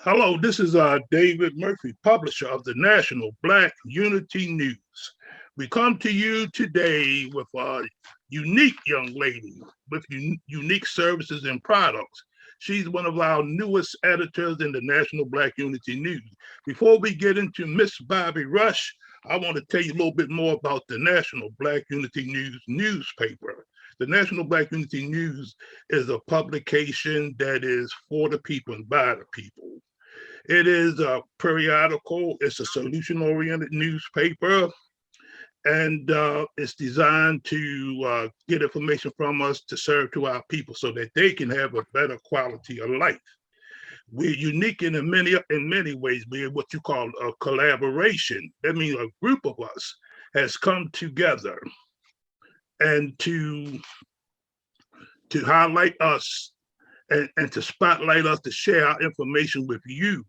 Hello, this is David Murphy, publisher of the National Black Unity News. We come to you today with a unique young lady with unique services and products. She's one of our newest editors in the National Black Unity News. Before we get into Miss BobbiRush, I want to tell you a little bit more about the National Black Unity News newspaper. The National Black Unity News is a publication that is for the people and by the people. It is a periodical, it's a solution-oriented newspaper, and it's designed to get information from us to serve to our people so that they can have a better quality of life. We're unique in many ways. We're what you call a collaboration. That means a group of us has come together and to highlight us and to spotlight us, to share our information with you,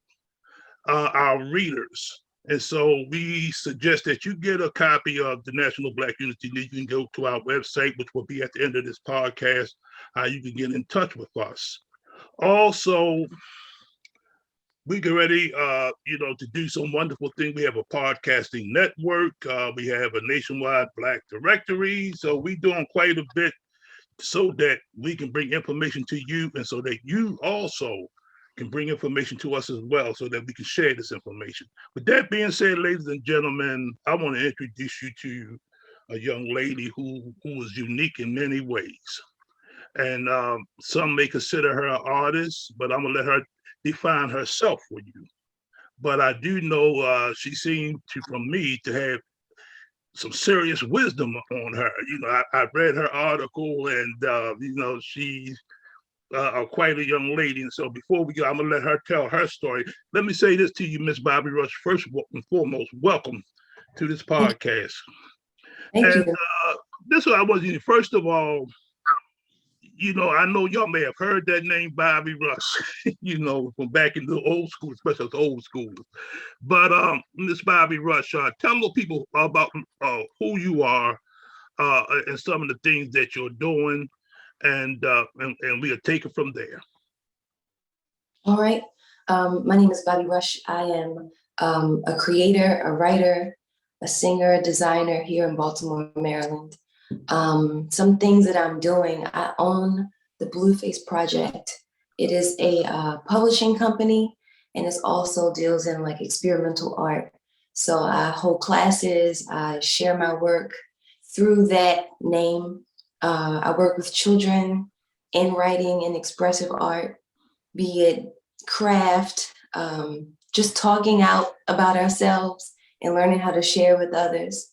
our readers. And so we suggest that you get a copy of the National Black Unity News. You can go to our website, which will be at the end of this podcast, how you can get in touch with us. Also, we get ready, to do some wonderful things. We have a podcasting network. We have a nationwide Black directory. So we're doing quite a bit so that we can bring information to you and so that you also can bring information to us as well so that we can share this information. With that being said, ladies and gentlemen, I want to introduce you to a young lady who is unique in many ways. And some may consider her an artist, but I'm going to let her define herself for you. But I do know she seemed to, from me, to have some serious wisdom on her. I read her article and, she's quite a young lady. And so before we go, I'm going to let her tell her story. Let me say this to you, Miss BobbiRush. First and foremost, welcome to this podcast. Thank you. This is what I was using. First of all, I know y'all may have heard that name, BobbiRush, from back in the old school, especially the old school. But Miss BobbiRush, tell the people about who you are and some of the things that you're doing, and we'll take it from there. All right. My name is BobbiRush. I am a creator, a writer, a singer, a designer here in Baltimore, Maryland. Some things that I'm doing, I own the Blueface Project. It is a publishing company, and it also deals in like experimental art. So I hold classes, I share my work through that name. I work with children in writing and expressive art, be it craft, just talking out about ourselves and learning how to share with others.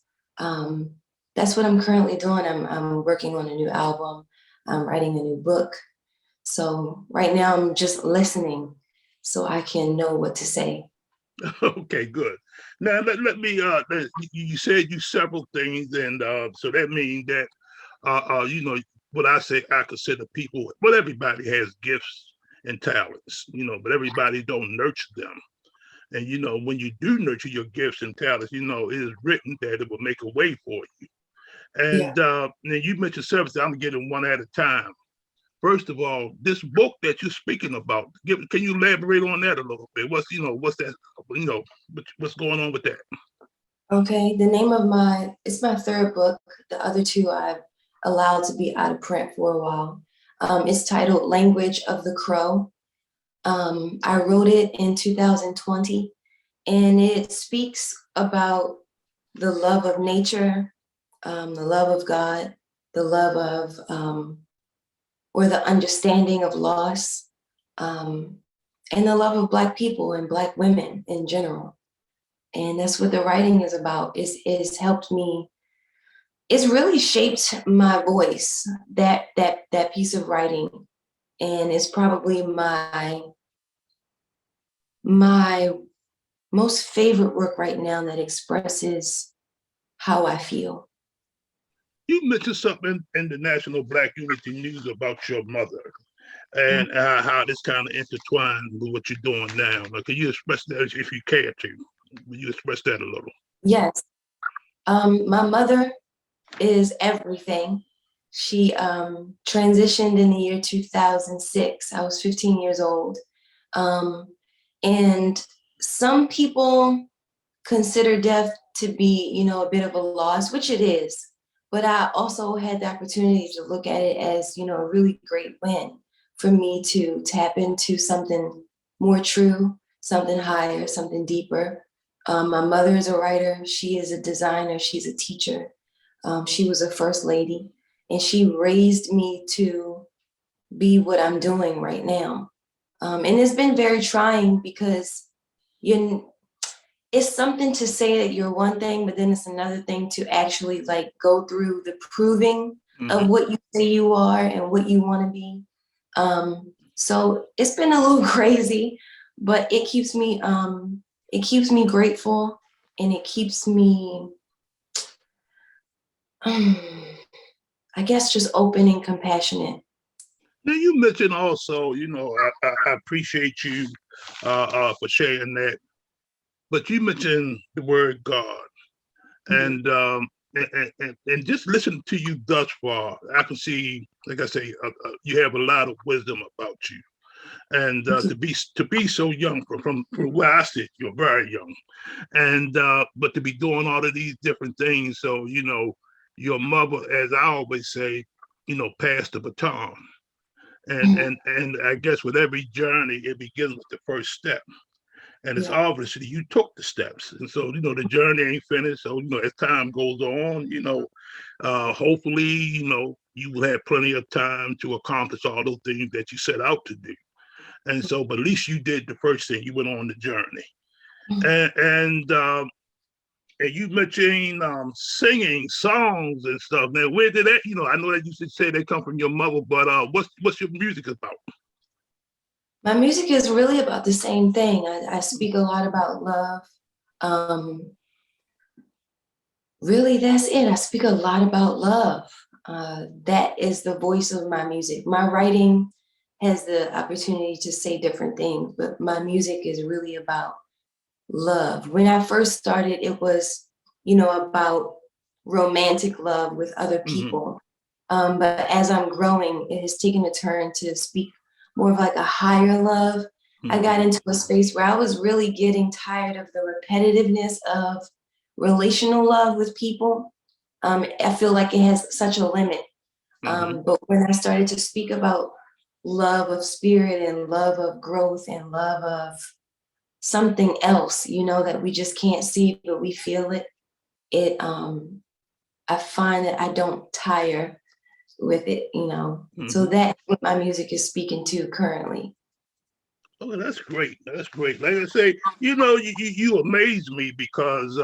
That's what I'm currently doing. I'm working on a new album. I'm writing a new book. So right now I'm just listening so I can know what to say. Okay, good. Now let me. You said you several things, and so that means that what I say. I consider people. Well, everybody has gifts and talents, but everybody don't nurture them. And when you do nurture your gifts and talents, it is written that it will make a way for you. And then you mentioned services. I'm getting one at a time. First of all, this book that you're speaking about, can you elaborate on that a little bit? What's that? What's going on with that? Okay, the name of it's my third book. The other two I've allowed to be out of print for a while. It's titled Language of the Crow. I wrote it in 2020, and it speaks about the love of nature, the love of God, the love of, or the understanding of loss, and the love of Black people and Black women in general. And that's what the writing is about. It's helped me. It's really shaped my voice, that piece of writing. And it's probably my most favorite work right now that expresses how I feel. You mentioned something in the National Black Unity News about your mother and how this kind of intertwined with what you're doing now. Now, can you express that if you care to? Will you express that a little? Yes. My mother is everything. She transitioned in the year 2006. I was 15 years old. And some people consider death to be, you know, a bit of a loss, which it is. But I also had the opportunity to look at it as, you know, a really great win for me to tap into something more true, something higher, something deeper. My mother is a writer. She is a designer. She's a teacher. She was a first lady, and she raised me to be what I'm doing right now. And it's been very trying because you it's something to say that you're one thing, but then it's another thing to actually like go through the proving of Mhm. what you say you are and what you want to be. So it's been a little crazy, but it keeps me grateful, and it keeps me I guess just open and compassionate. Now you mentioned also, I appreciate you for sharing that, but you mentioned the word God, Mhm. and and just listen to you thus far, I can see, like I say, you have a lot of wisdom about you, and to be so young from where I sit, you're very young, and but to be doing all of these different things, so your mother, as I always say, passed the baton. And I guess with every journey, it begins with the first step. And it's Yeah. obviously you took the steps. And so, the journey ain't finished. So, as time goes on, hopefully, you will have plenty of time to accomplish all those things that you set out to do. And so, but at least you did the first thing. You went on the journey. Mhm. And you mentioned singing songs and stuff. Now, where did that? I know that you should say they come from your mother, but what's your music about? My music is really about the same thing. I speak a lot about love. Um, Really, that's it. I speak a lot about love. That is the voice of my music. My writing has the opportunity to say different things, but my music is really about love. When I first started, it was, you know, about romantic love with other Mm-hmm. people. But as I'm growing, it has taken a turn to speak more of like a higher love. I got Mm-hmm. into a space where I was really getting tired of the repetitiveness of relational love with people. I feel like it has such a limit. Mm-hmm. But when I started to speak about love of spirit and love of growth and love of something else, you know, that we just can't see, but we feel it, I find that I don't tire with it, you know. So Mm-hmm. that's what my music is speaking to currently. Oh, that's great. That's great. Like I say, you amaze me because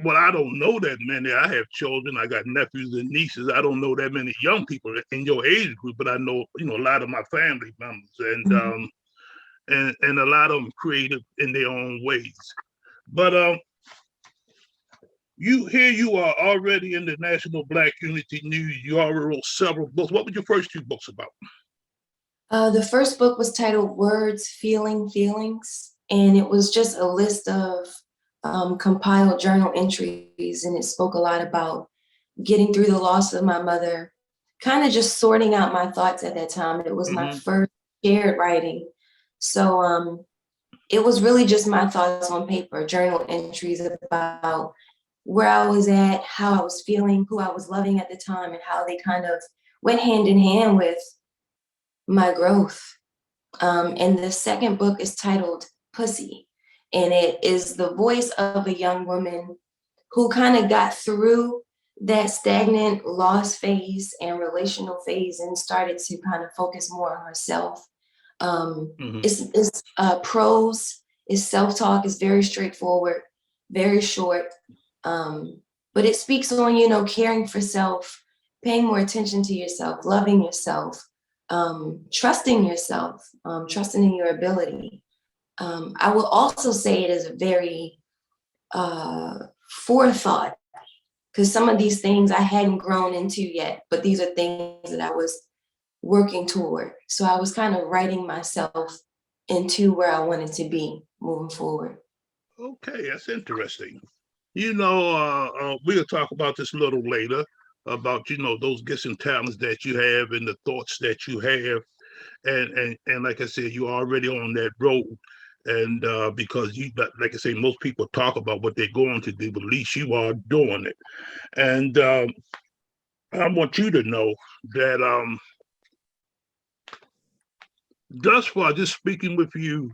well, I don't know that many. I have children. I got nephews and nieces. I don't know that many young people in your age group, but I know, a lot of my family members, and Mhm. and a lot of them creative in their own ways. But you are already in the National Black Unity News. You already wrote several books. What were your first two books about? The first book was titled Words, Feeling, Feelings, and it was just a list of compiled journal entries, and it spoke a lot about getting through the loss of my mother, kind of just sorting out my thoughts at that time. It was my Mm-hmm. first shared writing. So it was really just my thoughts on paper, journal entries about where I was at, how I was feeling, who I was loving at the time, and how they kind of went hand in hand with my growth. And the second book is titled Pussy, and it is the voice of a young woman who kind of got through that stagnant loss phase and relational phase and started to kind of focus more on herself. Mm-hmm. It's prose, it's self-talk, it's very straightforward, very short, um, but it speaks on, you know, caring for self, paying more attention to yourself, loving yourself, trusting yourself, trusting in your ability. I will also say it is a very forethought, because some of these things I hadn't grown into yet, but these are things that I was working toward. So I was kind of writing myself into where I wanted to be moving forward. Okay, that's interesting. We'll talk about this a little later about those gifts and talents that you have and the thoughts that you have. and like I said, you're already on that road. And because you, like I say, most people talk about what they're going to do, but at least you are doing it. And I want you to know that thus far, just speaking with you,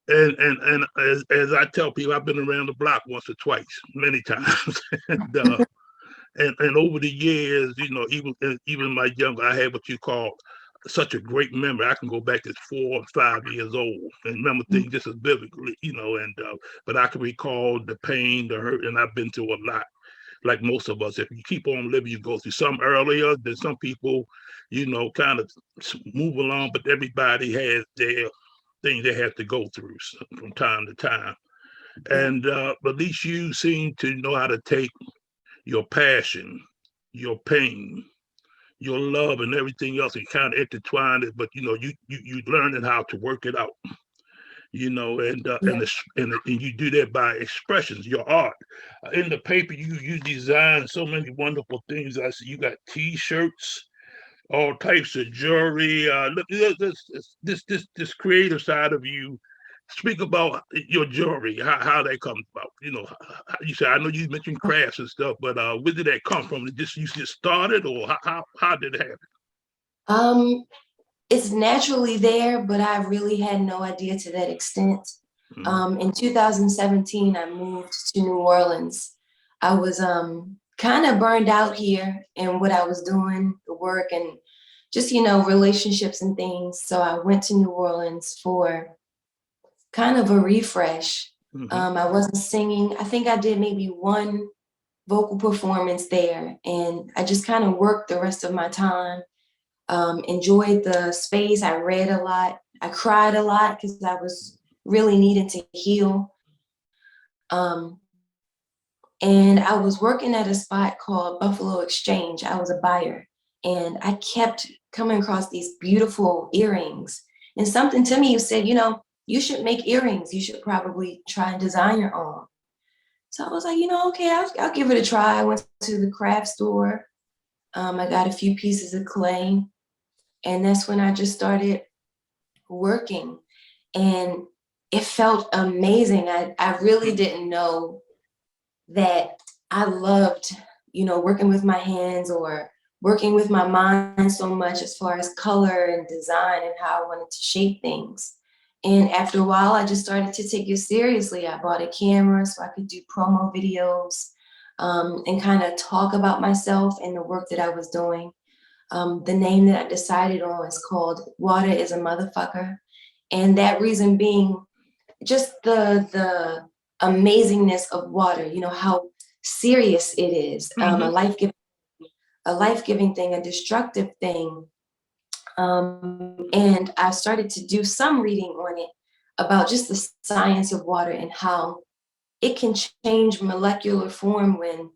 and as I tell people, I've been around the block once or twice, many times, and over the years, even my younger, I had what you call such a great memory. I can go back to 4 or 5 years old and remember things just as vividly, and but I can recall the pain, the hurt, and I've been through a lot. Like most of us, if you keep on living, you go through some earlier. Then some people, kind of move along, but everybody has their things they have to go through from time to time. Yeah. And but at least you seem to know how to take your passion, your pain, your love, and everything else, and kind of intertwine it. But you learning how to work it out. Yeah. And you do that by expressions, your art. In the paper, you design so many wonderful things. I see you got T-shirts, all types of jewelry. Look, this creative side of you. Speak about your jewelry, how that comes about. You said I know you mentioned crafts and stuff, but where did that come from? You just started, or how did it happen? Um, it's naturally there, but I really had no idea to that extent. Mm-hmm. In 2017, I moved to New Orleans. I was kind of burned out here in what I was doing, the work and just, relationships and things. So I went to New Orleans for kind of a refresh. Mm-hmm. I wasn't singing. I think I did maybe one vocal performance there, and I just kind of worked the rest of my time. Enjoyed the space. I read a lot. I cried a lot because I was really needing to heal. Um, and I was working at a spot called Buffalo Exchange. I was a buyer, and I kept coming across these beautiful earrings. And something to me said, you should make earrings. You should probably try and design your own. So I was like, okay, I'll give it a try. I went to the craft store. I got a few pieces of clay, and that's when I just started working. And it felt amazing. I really didn't know that I loved, working with my hands or working with my mind so much as far as color and design and how I wanted to shape things. And after a while, I just started to take it seriously. I bought a camera so I could do promo videos, and kind of talk about myself and the work that I was doing. The name that I decided on is called Water is a Motherfucker. And that reason being just the amazingness of water, how serious it is, Mm-hmm. a life-giving thing, a destructive thing. And I started to do some reading on it about just the science of water and how it can change molecular form when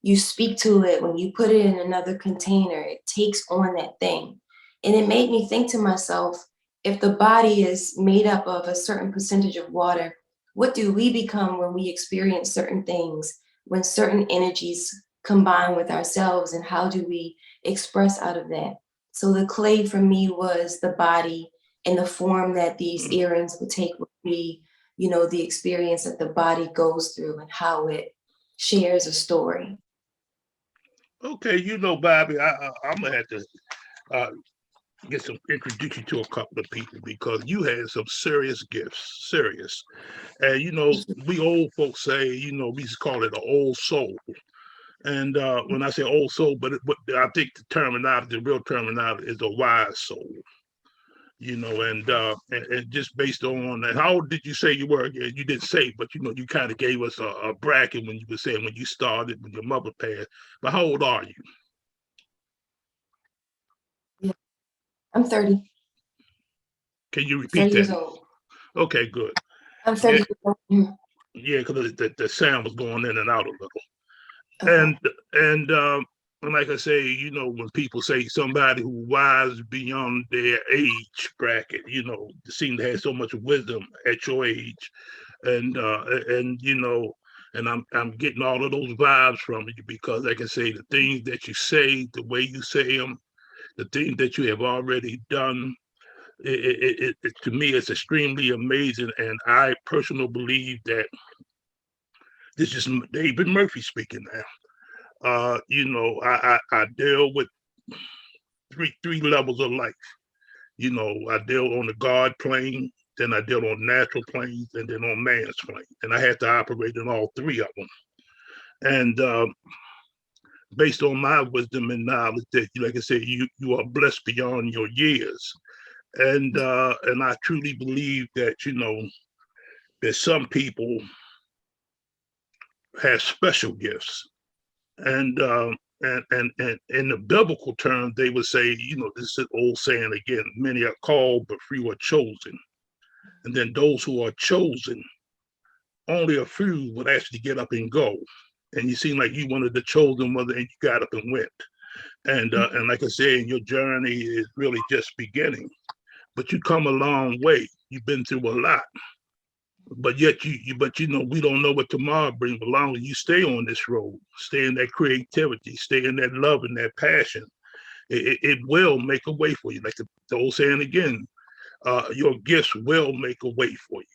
you speak to it, when you put it in another container, it takes on that thing. And it made me think to myself, if the body is made up of a certain percentage of water, what do we become when we experience certain things, when certain energies combine with ourselves, and how do we express out of that? So the clay for me was the body, and the form that these earrings would take would be, the experience that the body goes through and how it shares a story. Okay, Bobby, I'm gonna have to uh, get some introduce you to a couple of people because you had some serious gifts, serious. And we old folks say, we just call it an old soul. And when I say old soul, but I think the real terminology is a wise soul. And just based on that, how old did you say you were? Yeah, you didn't say, but you kind of gave us a bracket when you were saying when you started when your mother passed. But how old are you? Yeah, I'm 30, Can you repeat 30 that? years old. Okay, good. I'm Yeah, 30 years old. Mhm. yeah, because the sound was going in and out a little. Okay. And like I say, when people say somebody who wise beyond their age bracket, seem to have so much wisdom at your age, and and I'm getting all of those vibes from you because, like I say, the things that you say, the way you say them, the things that you have already done. To me, it's extremely amazing. And I personally believe that this is David Murphy speaking now. I deal with three levels of life. I deal on the God plane, then I deal on natural planes, and then on man's plane. And I had to operate in all three of them. And based on my wisdom and knowledge, that, like I said, you are blessed beyond your years. And I truly believe that that some people have special gifts, and in the biblical terms, they would say, this is an old saying again: many are called, but few are chosen. And then those who are chosen, only a few would actually get up and go. And you seem like you one of the chosen ones, and you got up and went. And like I said, your journey is really just beginning, but you come a long way. You've been through a lot, but yet we don't know what tomorrow brings. As long as you stay on this road, stay in that creativity, stay in that love and that passion, it will make a way for you. Like the old saying again, your gifts will make a way for you.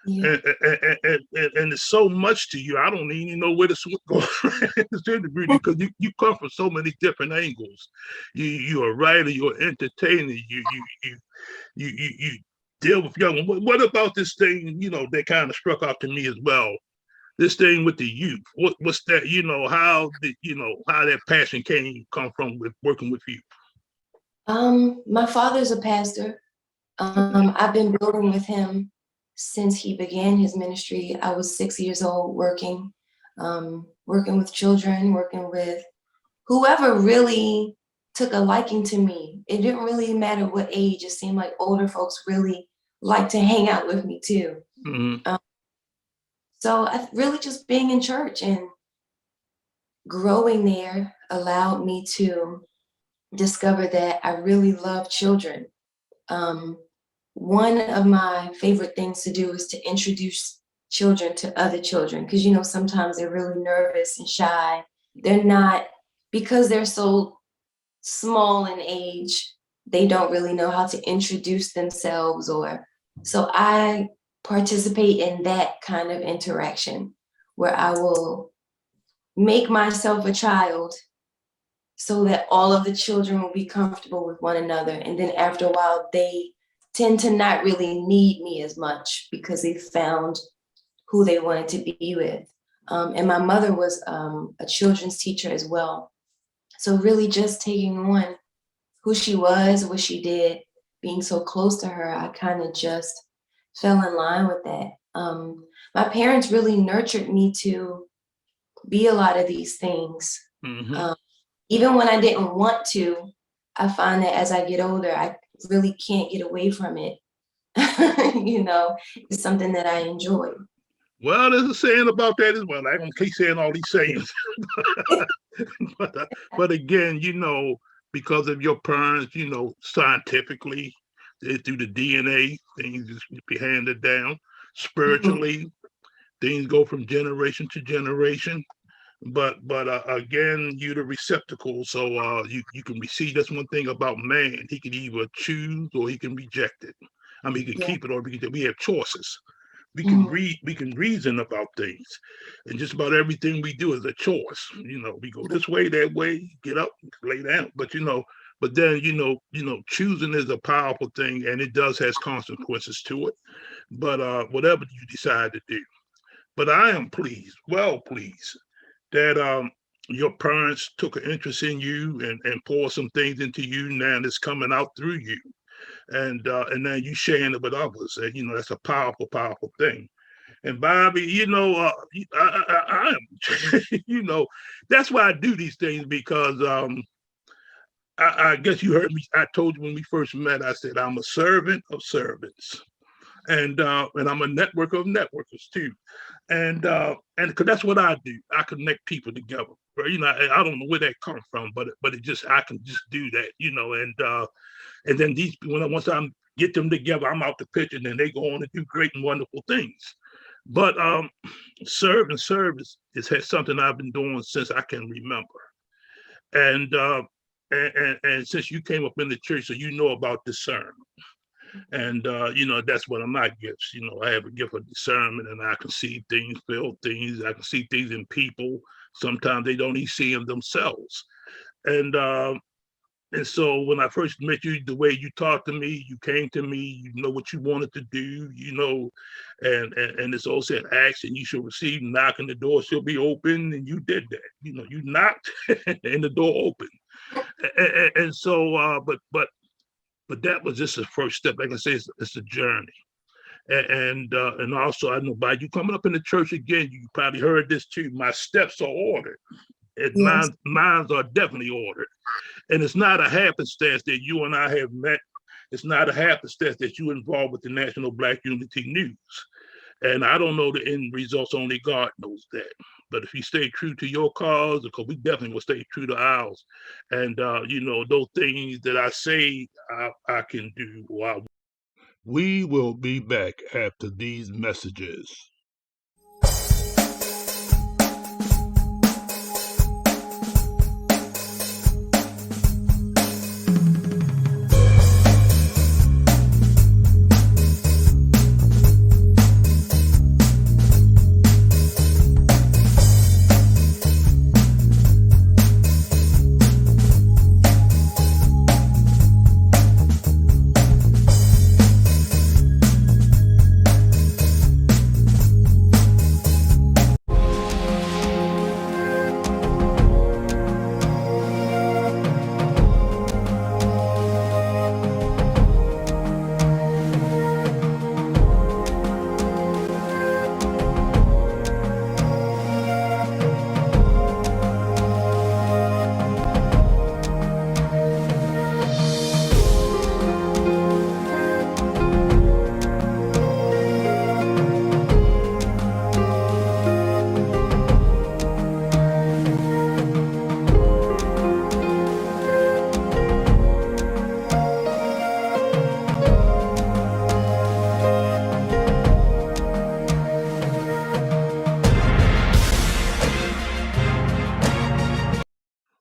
Yeah. And it's so much to you. I don't even know where to go because you come from so many different angles. You're a writer, you're an entertainer, you deal with young. What about this thing? That kind of struck out to me as well. This thing with the youth. What's that? How that passion come from with working with youth. My father's a pastor. I've been building with him since he began his ministry. I was 6 years old, working with children, working with whoever really took a liking to me. It didn't really matter what age. It seemed like older folks really liked to hang out with me too. Mm-hmm. So I really just being in church and growing there allowed me to discover that I really love children. One of my favorite things to do is to introduce children to other children, because sometimes they're really nervous and shy. They're not, because they're so small in age, they don't really know how to introduce themselves, or so I participate in that kind of interaction where I will make myself a child so that all of the children will be comfortable with one another. And then after a while, they tend to not really need me as much because they found who they wanted to be with. And my mother was a children's teacher as well. So really just taking on who she was, what she did, being so close to her, I kind of just fell in line with that. My parents really nurtured me to be a lot of these things. Mm-hmm. Even when I didn't want to, I find that as I get older, I really can't get away from it. It's something that I enjoy. Well, there's a saying about that as well. I don't keep saying all these sayings, but again, because of your parents, scientifically, through the DNA, things just be handed down. Spiritually, things go from generation to generation. But again, you're the receptacle, so you can receive. That's one thing about man; he can either choose or he can reject it. I mean, he can keep it or we have choices. We can read, we can reason about things, and just about everything we do is a choice. We go this way, that way, get up, lay down. But then choosing is a powerful thing, and it does has consequences to it. But whatever you decide to do, but I am pleased, well pleased, that your parents took an interest in you and poured some things into you. Now it's coming out through you, and then you sharing it with others. And that's a powerful, powerful thing. And Bobby, I am, that's why I do these things, because I guess you heard me. I told you when we first met, I said I'm a servant of servants, and I'm a network of networkers too, and because that's what I do. I connect people together. I don't know where that comes from, but it just I can just do that, and then once I get them together, I'm out the picture, and then they go on and do great and wonderful things. But service is something I've been doing since I can remember, and and since you came up in the church, so about discernment. And that's one of my gifts. I have a gift of discernment, and I can see things, feel things. I can see things in people. Sometimes they don't even see them themselves. And and so when I first met you, the way you talked to me, you came to me, you know what you wanted to do, and it's all said, ask and you shall receive, knock and the door shall be open, and you did that. You knocked and the door opened. And so, but that was just the first step. Like I say, it's a journey. And also I know by you coming up in the church again, you probably heard this too. My steps are ordered. And Yes. mine are definitely ordered. And it's not a happenstance that you and I have met. It's not a happenstance that you involved with the National Black Unity News. And I don't know the end results, only God knows that. But if you stay true to your cause, because we definitely will stay true to ours. And, those things that I say I can do. Wow. We will be back after these messages.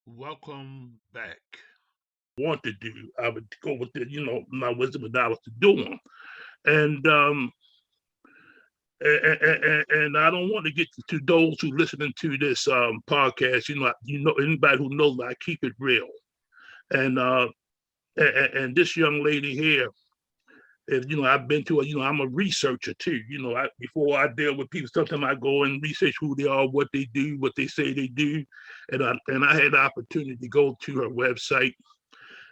Welcome back. Want to do, I would go with my wisdom and knowledge to do them. And and I don't want to get to those who listening to this podcast. Anybody who knows I keep it real. And and this young lady here, if I've been to I'm a researcher too. Before I deal with people, sometimes I go and research who they are, what they do, what they say they do, and I had the opportunity to go to her website,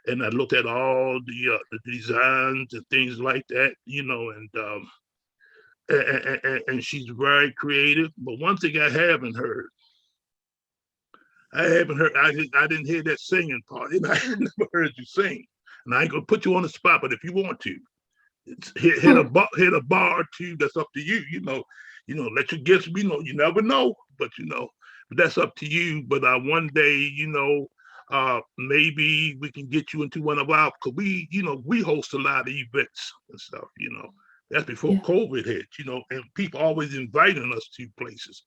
and I looked at all the designs and things like that, and she's very creative. But one thing I haven't heard. I didn't hear that singing part. I never heard you sing, and I ain't gonna put you on the spot. But if you want to, hit a bar or two. That's up to you. Let your gifts be known. You never know, but that's up to you. But one day, maybe we can get you into one of our, because we host a lot of events and stuff. That's before COVID hit. And people always inviting us to places.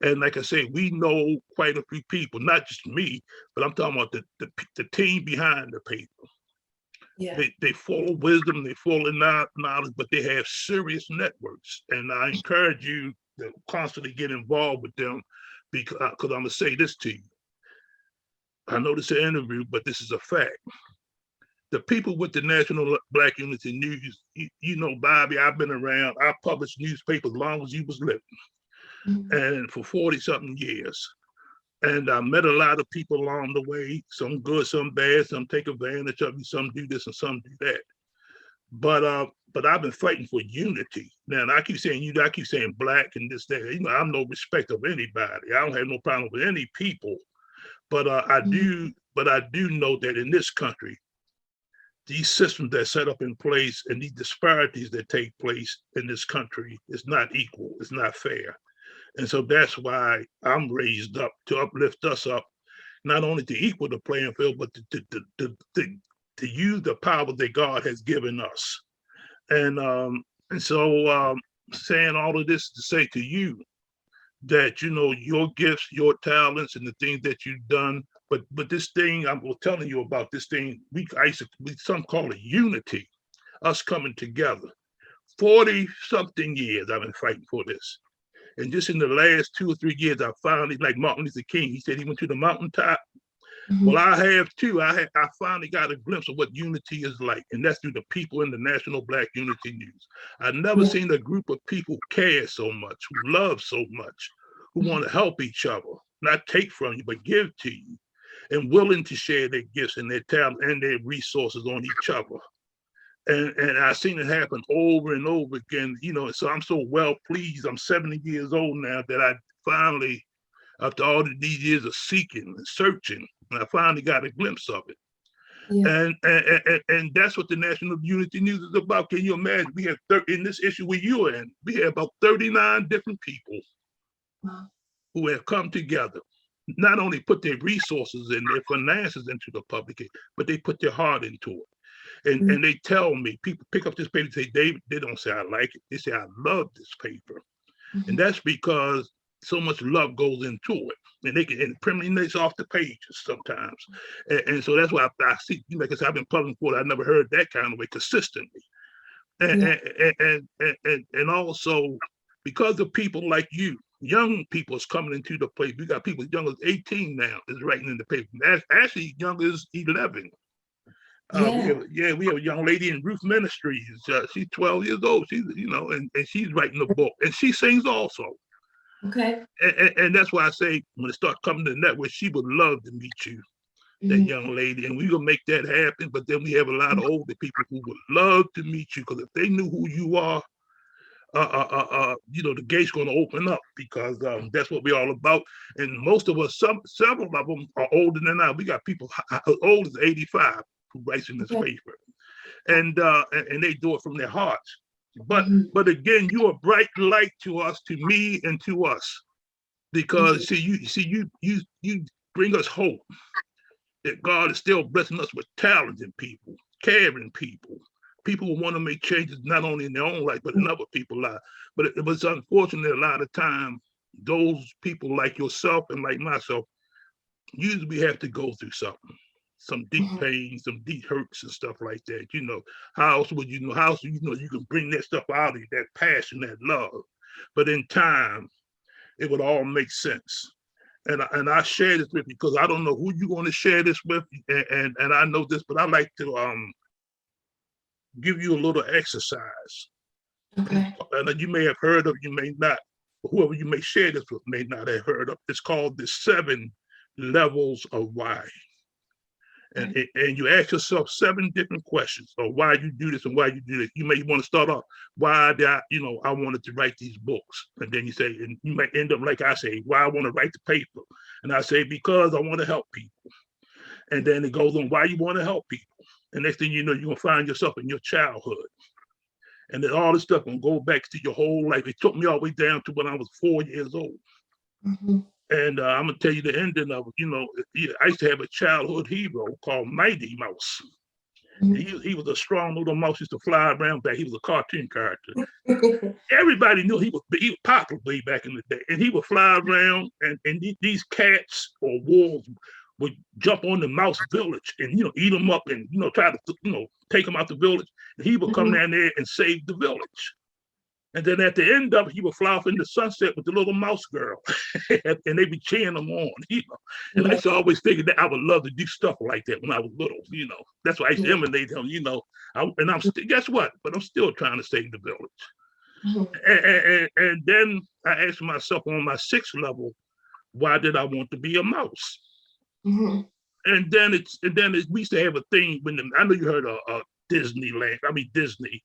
And like I said, we know quite a few people, not just me, but I'm talking about the team behind the paper. Yeah. They full of wisdom, they full of knowledge, but they have serious networks. And I encourage you to constantly get involved with them, because I'm gonna say this to you. I know this is an interview, but this is a fact. The people with the National Black Unity News, Bobby, I've been around. I published newspapers as long as you was living, and for 40 something years. And I met a lot of people along the way, some good, some bad, some take advantage of you, some do this and some do that. But I've been fighting for unity. Now, and I keep saying I keep saying black and this, that. I'm no respect of anybody. I don't have no problem with any people. But I do know that in this country, these systems that set up in place and these disparities that take place in this country is not equal. It's not fair. And so that's why I'm raised up to uplift us up, not only to equal the playing field, but to use the power that God has given us. And so saying all of this to say to you that your gifts, your talents, and the things that you've done. But this thing I'm telling you about, this thing we some call it unity. us coming together. 40 something years I've been fighting for this. And just in the last 2 or 3 years, I finally, like Martin Luther King, he said he went to the mountaintop. Well, I have too. I finally got a glimpse of what unity is like, and that's through the people in the National Black Unity News. I've never seen a group of people who care so much, who love so much, who want to help each other, not take from you, but give to you, and willing to share their gifts and their talent and their resources on each other. And I've seen it happen over and over again, you know, so I'm so well pleased. I'm 70 years old now that I finally, after all of these years of seeking and searching, I finally got a glimpse of it. Yeah. And that's what the National Unity News is about. Can you imagine? We have in this issue where you're in, we have about 39 different people who have come together, not only put their resources and their finances into the publication, but they put their heart into it. And they tell me, people pick up this paper and say, David, they don't say I like it. They say, I love this paper. And that's because so much love goes into it. And they can impregnate off the pages sometimes. And so that's why I see, you know, because I've been publishing for it, I never heard that kind of way consistently. And also because of people like you, young people is coming into the place. We got people as young as 18 now is writing in the paper. Actually, young as 11. We have a young lady in Ruth Ministries. She's 12 years old. She's, you know, and she's writing a book, and she sings also. Okay. And that's why I say when it starts coming to the network, she would love to meet you, that young lady, and we're gonna make that happen. But then we have a lot of older people who would love to meet you, because if they knew who you are, you know, the gate's going to open up, because that's what we're all about. And most of us, several of them are older than I. We got people as old as 85 who writes in this paper, and they do it from their hearts. But again, you're a bright light to us, to me, and to us, because you bring us hope that God is still blessing us with talented people, caring people. People who want to make changes not only in their own life, but in other people's lives. But it was unfortunate a lot of time, those people like yourself and like myself, usually we have to go through something, some deep pain, some deep hurts and stuff like that. You know, how else would you know, how else you know you can bring that stuff out of you, that passion, that love. But in time, it would all make sense. And I share this with you because I don't know who you're going to share this with, and I know this, but I like to give you a little exercise. Okay. And you may have heard of, you may not, whoever you may share this with may not have heard of. It's called the 7 levels of why. And you ask yourself 7 different questions of why you do this and why you do this. You may want to start off, why did I, you know, I wanted to write these books. And then you say, and you might end up like I say, why I want to write the paper. And I say, because I want to help people. And then it goes on why you want to help people. And next thing you know, you're going to find yourself in your childhood. And then all this stuff going to go back to your whole life. It took me all the way down to when I was 4 years old. And I'm going to tell you the ending of it. You know, I used to have a childhood hero called Mighty Mouse. He was a strong little mouse, used to fly around back. He was a cartoon character. Everybody knew he was popular way back in the day. And he would fly around, and these cats or wolves would jump on the mouse village and, you know, eat them up and, you know, try to, you know, take them out the village. And he would come down there and save the village. And then at the end of it, he would fly off in the sunset with the little mouse girl. And they'd be cheering him on, you know. And I used to always think that I would love to do stuff like that when I was little, you know. That's why I used to emulate him, you know. And I'm still, guess what? But I'm still trying to save the village. And then I asked myself on my 6th level, why did I want to be a mouse? And then we used to have a thing when I know you heard of Disneyland. I mean Disney,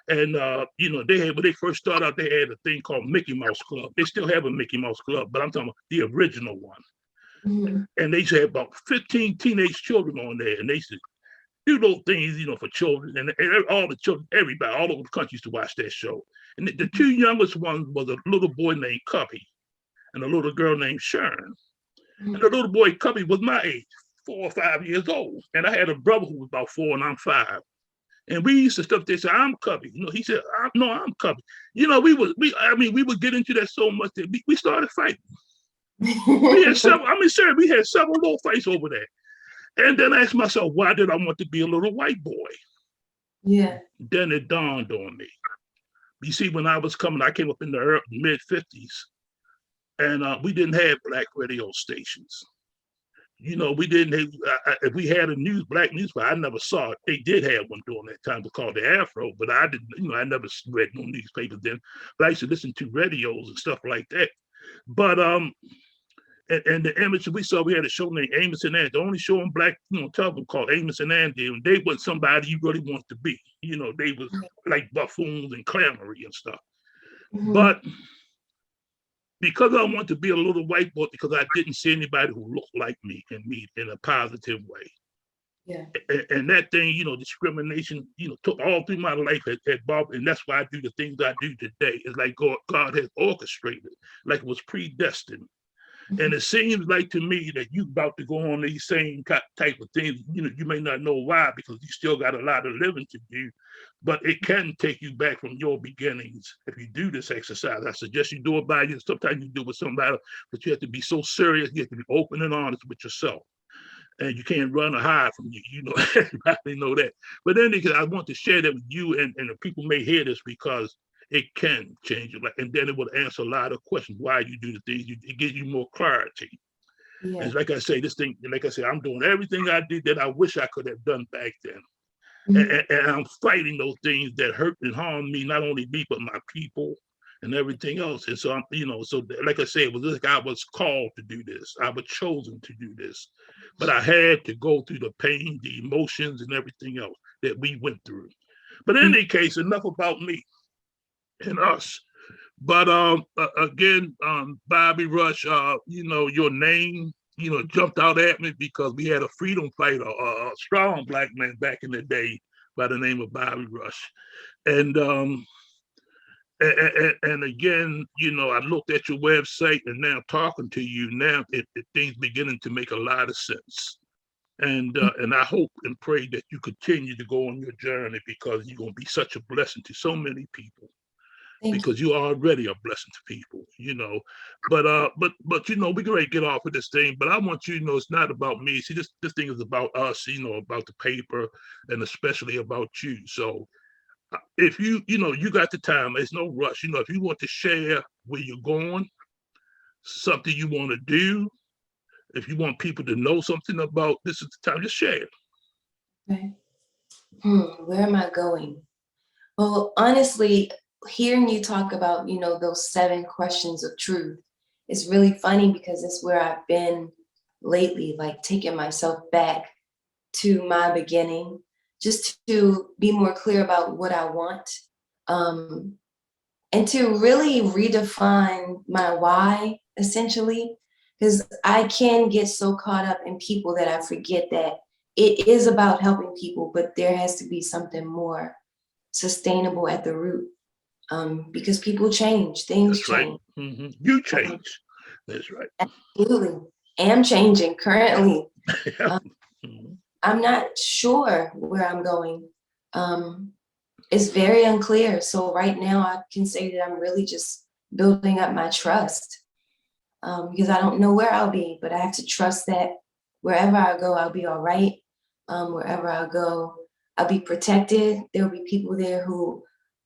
and you know, when they first started out, they had a thing called Mickey Mouse Club. They still have a Mickey Mouse Club, but I'm talking about the original one. And they used to have about 15 teenage children on there, and they used to do those things, you know, for children, and all the children, everybody all over the country used to watch that show. And the 2 youngest ones was a little boy named Cubby and a little girl named Sharon. And the little boy Cubby was my age, 4 or 5 years old. And I had a brother who was about 4 and I'm 5. And we used to stuff there, say, I'm Cubby. You know, he said, no, I'm Cubby. You know, we would get into that so much that we started fighting. We had several, sir, we had several little fights over that. And then I asked myself, why did I want to be a little white boy? Yeah. Then it dawned on me. You see, when I was coming, I came up in the mid 50s, and we didn't have black radio stations. You know, we didn't have, if we had a black newspaper, I never saw it. They did have one during that time. It was called the Afro, but I didn't, I never read no newspapers then. But I used to listen to radios and stuff like that. But and the image we saw, we had a show named Amos and Andy, the only show on black, television called Amos and Andy, and they weren't somebody you really want to be. They was like buffoons and clownery and stuff. Mm-hmm. But because I want to be a little white boy, because I didn't see anybody who looked like me in a positive way. Yeah. And that thing, discrimination, took all through my life at Bob, and that's why I do the things I do today. It's like God has orchestrated, like it was predestined. Mm-hmm. And it seems like to me that you about to go on these same type of things. You may not know why, because you still got a lot of living to do, but it can take you back from your beginnings if you do this exercise. I suggest you do it by yourself. Sometimes you do it with somebody, but you have to be so serious. You have to be open and honest with yourself. And you can't run or hide from you. Everybody know that. But then I want to share that with you, and the people may hear this, because it can change your life. And then it will answer a lot of questions why you do the things. It gives you more clarity. Yeah. And like I say, I'm doing everything I did that I wish I could have done back then. Mm-hmm. And I'm fighting those things that hurt and harm me, not only me, but my people and everything else. And so so like I said, it was like I was called to do this. I was chosen to do this. But I had to go through the pain, the emotions, and everything else that we went through. But in any case, enough about me and us. But again, BobbiRush, your name, jumped out at me because we had a freedom fighter, a strong black man back in the day by the name of BobbiRush. And again, I looked at your website, and now talking to you now, things beginning to make a lot of sense. And I hope and pray that you continue to go on your journey, because you're going to be such a blessing to so many people. Because you are already a blessing to people, But we can get off of this thing. But I want you to know it's not about me. See, this thing is about us, about the paper, and especially about you. So if you got the time, there's no rush. If you want to share where you're going, something you want to do, if you want people to know something about, this is the time to share. Okay. Where am I going? Well, honestly, hearing you talk about, those 7 questions of truth, it's really funny, because it's where I've been lately, like taking myself back to my beginning, just to be more clear about what I want, and to really redefine my why, essentially, because I can get so caught up in people that I forget that it is about helping people, but there has to be something more sustainable at the root, because people change, things That's change. Right. Mm-hmm. You change. That's right. Absolutely. Am changing currently. I'm not sure where I'm going. It's very unclear. So right now I can say that I'm really just building up my trust, because I don't know where I'll be, but I have to trust that wherever I go, I'll be all right. Wherever I go, I'll be protected. There'll be people there who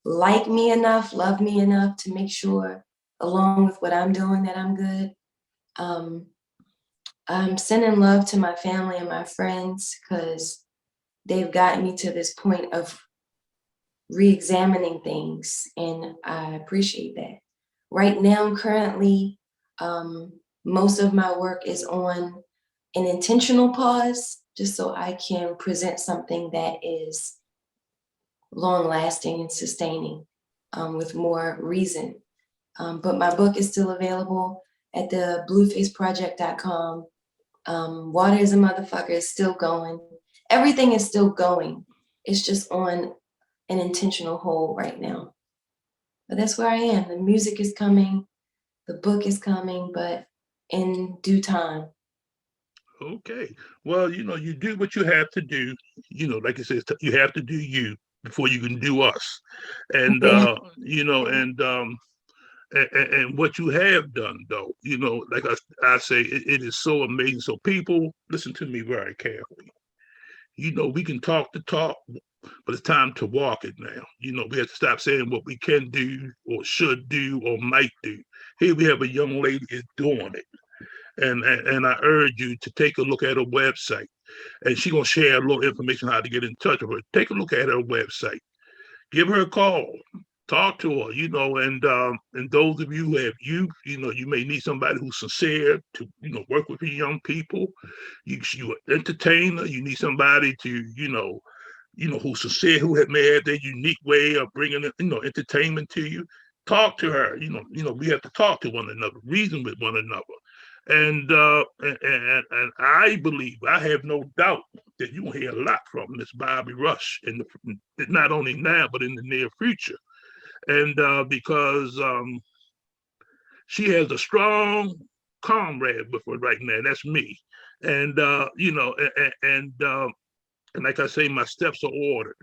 like me enough, love me enough to make sure, along with what I'm doing, that I'm good. I'm sending love to my family and my friends, because they've gotten me to this point of re-examining things, and I appreciate that. Right now, currently, most of my work is on an intentional pause, just so I can present something that is long-lasting and sustaining, with more reason. But my book is still available at the bluefaceproject.com. Water is a Motherfucker is still going. Everything is still going. It's just on an intentional hold right now. But that's where I am. The music is coming. The book is coming, but in due time. Okay. Well, you do what you have to do. Like I said, you have to do you before you can do us. And, and what you have done, though, like I say, it is so amazing. So people, listen to me very carefully. We can talk the talk, but it's time to walk it now. We have to stop saying what we can do or should do or might do. Here we have a young lady is doing it. And I urge you to take a look at her website. And she's going to share a little information how to get in touch with her. Take a look at her website. Give her a call. Talk to her, and those of you who have youth, you may need somebody who's sincere to, work with young people. You an entertainer. You need somebody to, who's sincere, who may have their unique way of bringing, entertainment to you. Talk to her. We have to talk to one another, reason with one another. And I believe, I have no doubt that you will hear a lot from Miss BobbiRush, not only now, but in the near future. And because she has a strong comrade with her right now, that's me. And, and like I say, my steps are ordered.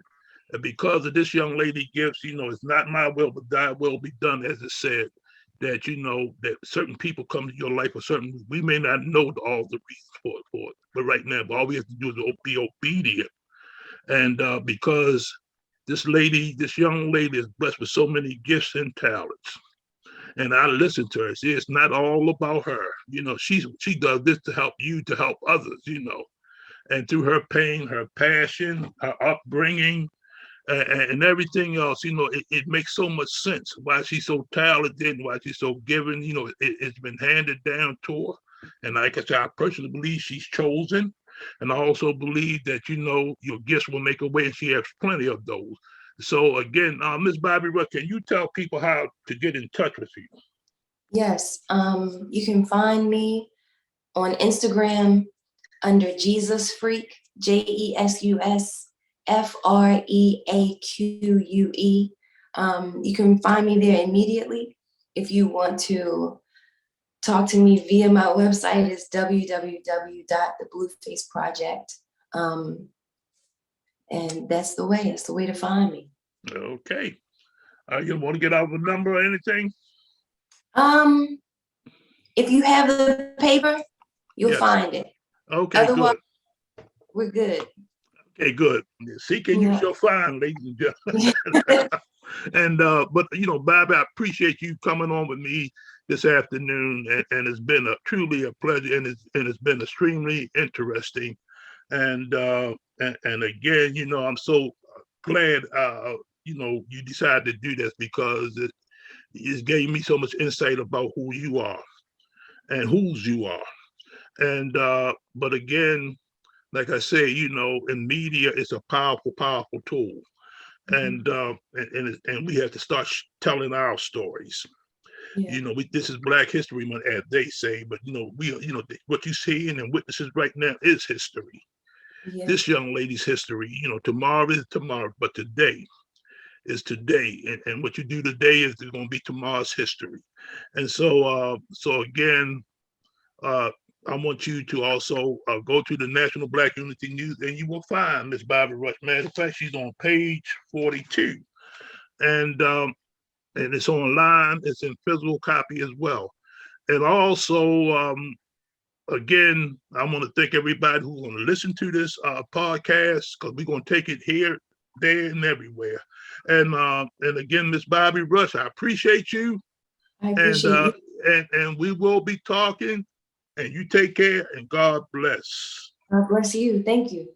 And because of this young lady gifts, it's not my will, but thy will be done, as it said. That that certain people come to your life for certain, we may not know all the reasons for it, but right now, all we have to do is be obedient. And because this young lady is blessed with so many gifts and talents, and I listen to her. See, it's not all about her. She does this to help you, to help others. And through her pain, her passion, her upbringing, and everything else, it makes so much sense why she's so talented, why she's so given. It's been handed down to her. And like I said, I personally believe she's chosen. And I also believe that, your gifts will make a way, and she has plenty of those. So again, Ms. BobbiRush, can you tell people how to get in touch with you? Yes, you can find me on Instagram under Jesus Freak, JesusFreaquue. You can find me there immediately. If you want to talk to me via my website, is www.thebluefaceproject. And that's the way to find me. Okay. You want to get out of a number or anything? If you have the paper, you'll find it. Okay, otherwise, good. We're good. Okay, good. Seeking you shall find, ladies and gentlemen. And but Bobby, I appreciate you coming on with me this afternoon, and it's been truly a pleasure, and it's been extremely interesting. And again, I'm so glad you decided to do this, because it gave me so much insight about who you are and whose you are. And but again, like I say, in media, it's a powerful, powerful tool. And we have to start telling our stories. Yeah. This is Black History Month, as they say, but what you seeing and witnesses right now is history. Yeah. This young lady's history. Tomorrow is tomorrow, but today is today, and what you do today is going to be tomorrow's history. And so, again, I want you to also go to the National Black Unity News, and you will find Miss BobbiRush. Matter of fact, she's on page 42, and it's online. It's in physical copy as well. And also, again, I want to thank everybody who's going to listen to this podcast, because we're going to take it here, there, and everywhere. And again, Miss BobbiRush, I appreciate you. I appreciate you. And we will be talking. And you take care, and God bless. God bless you. Thank you.